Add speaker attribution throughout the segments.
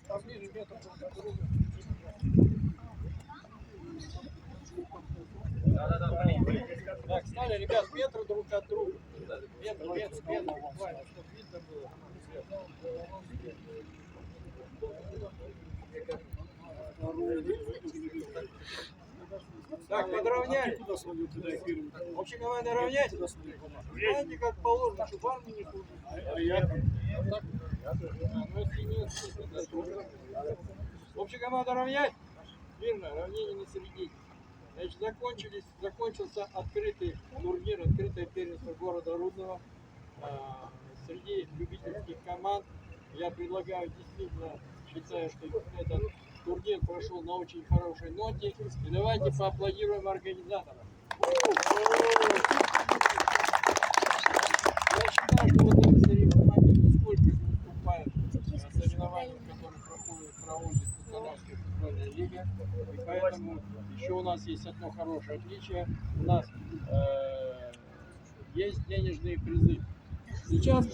Speaker 1: Поближе метр друг от друга. Так, стали, ребят, метр друг от друга. Метр, буквально, чтобы видно было. Так, подровняли. Общая команда равнять. Знаете, как положено, чтобы армии не служить. Общая команда равнять. Верно, равнение на середине. Значит, закончился открытый турнир, открытое первенство города Рудного. Среди любительских команд я предлагаю, действительно считаю, что этот турнир прошел на очень хорошей ноте. И давайте поаплодируем организаторам. Я считаю, что вот эти соревнования нисколько не уступают соревнованиям, которые проводит Канадская футбольная лига. И поэтому еще у нас есть одно хорошее отличие. У нас есть денежные призы. Сейчас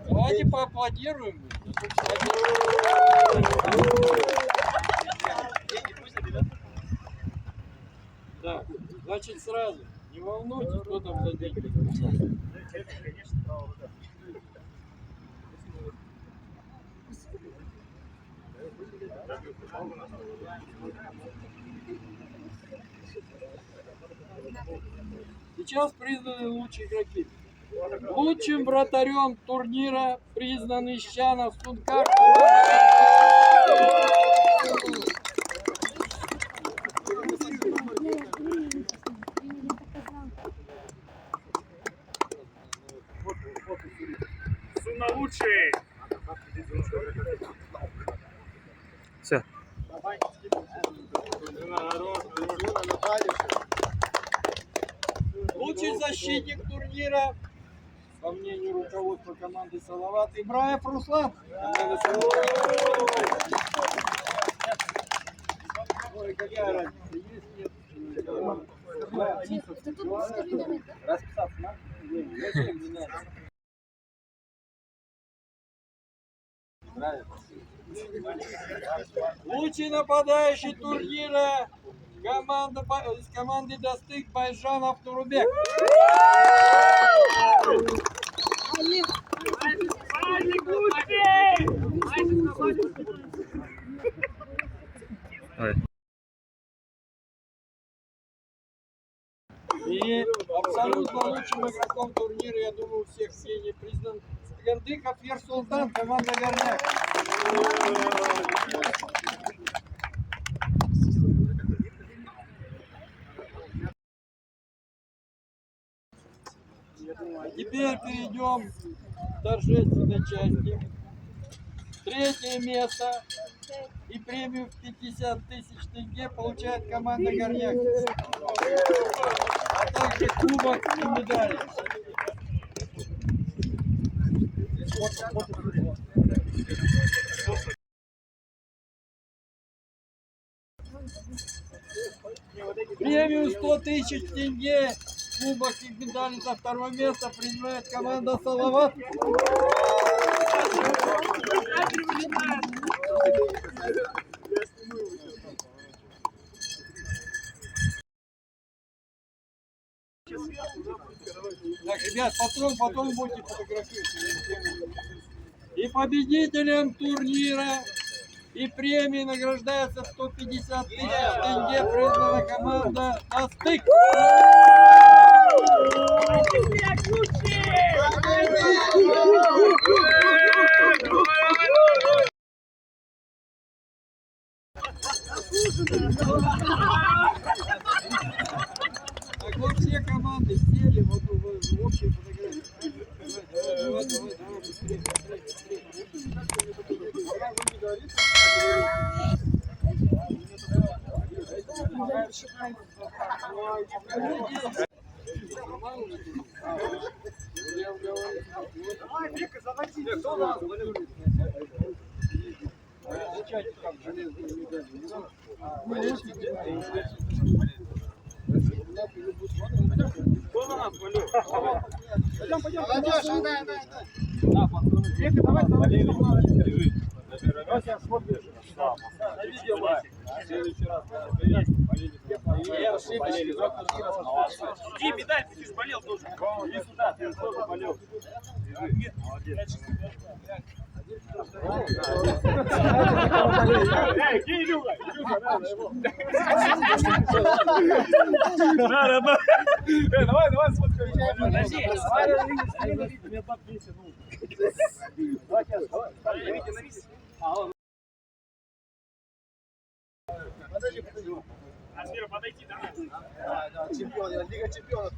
Speaker 1: давайте поаплодируем. Да, значит сразу, не волнуйтесь, кто там за деньги. Сейчас признаны лучшие игроки. Лучшим вратарем турнира признан Ищанов Сункар.
Speaker 2: Суна лучший.
Speaker 3: Все.
Speaker 1: Лучший защитник турнира, по мнению руководства команды Салават, Ибраев Руслан. Ой, какая разница, есть, нет. Расписаться надо? Зачем не надо? Лучший нападающий турнира из команды Достык Байжанов Турубек. И абсолютно лучшим игроком турнира, я думаю, всех не признан, Гандыков Ерсултан, команда Горняк. Теперь перейдем к торжественной части. Третье место и премию в 50 тысяч тенге получает команда Горняк. А также кубок и медали. Премию 100 тысяч тенге, кубок и медали за второе место принимает команда Салават. Так, ребят, потом будете фотографировать. И победителем турнира и премии награждается 150 тысяч тенге, признана команда Достык. Так вот все команды сели в общей фотографии. Давай, быстрее.
Speaker 2: Вика, заводи.
Speaker 1: Зачем там железные медали? Кто на нас валил? Пойдем, пойдем. Вася, смотришь. На видео, Вася. В следующий раз.
Speaker 2: Иди, медаль, ты же болел тоже.
Speaker 1: Иди сюда, ты тоже болел. Эй, где Илюха? Илюха, надо его. Давай, смотри.
Speaker 2: Подожди.
Speaker 1: Меня подписи, ну. Давай, давай. Подожди.
Speaker 2: Асмира, подойти, да?
Speaker 1: Да, чемпион, Лига чемпионов.